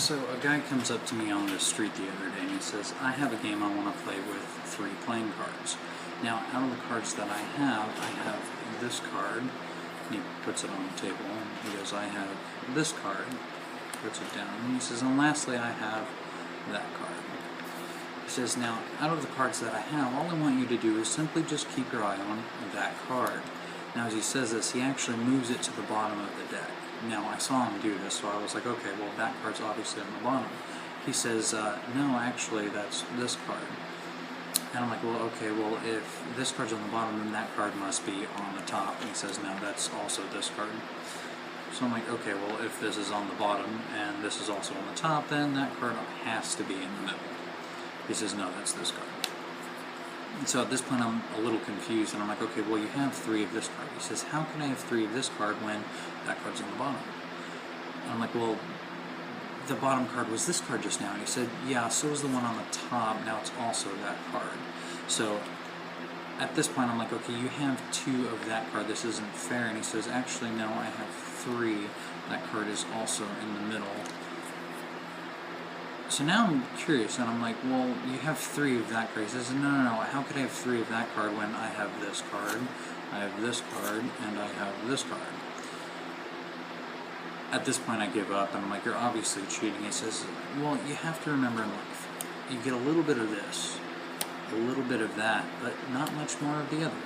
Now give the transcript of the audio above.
So a guy comes up to me on the street the other day and he says, I have a game I want to play with 3 playing cards. Now, out of the cards that I have this card, and he puts it on the table, and he goes, I have this card, puts it down, and he says, and lastly I have that card. He says, now, out of the cards that I have, all I want you to do is simply just keep your eye on that card. Now, as he says this, he actually moves it to the bottom of the deck. Now, I saw him do this, so I was like, okay, well, that card's obviously on the bottom. He says, no, actually, that's this card. And I'm like, well, okay, well, if this card's on the bottom, then that card must be on the top. And he says, no, that's also this card. So I'm like, okay, well, if this is on the bottom and this is also on the top, then that card has to be in the middle. He says, no, that's this card. And so at this point, I'm a little confused, and I'm like, okay, well, you have 3 of this card. He says, how can I have 3 of this card when that card's on the bottom? And I'm like, well, the bottom card was this card just now. And he said, yeah, so is the one on the top. Now it's also that card. So at this point, I'm like, okay, you have 2 of that card. This isn't fair. And he says, actually, no, I have 3. That card is also in the middle. So now I'm curious, and I'm like, well, you have 3 of that card. He says, no, how could I have 3 of that card when I have this card, I have this card, and I have this card? At this point, I give up, and I'm like, you're obviously cheating. He says, well, you have to remember in life, you get a little bit of this, a little bit of that, but not much more of the other.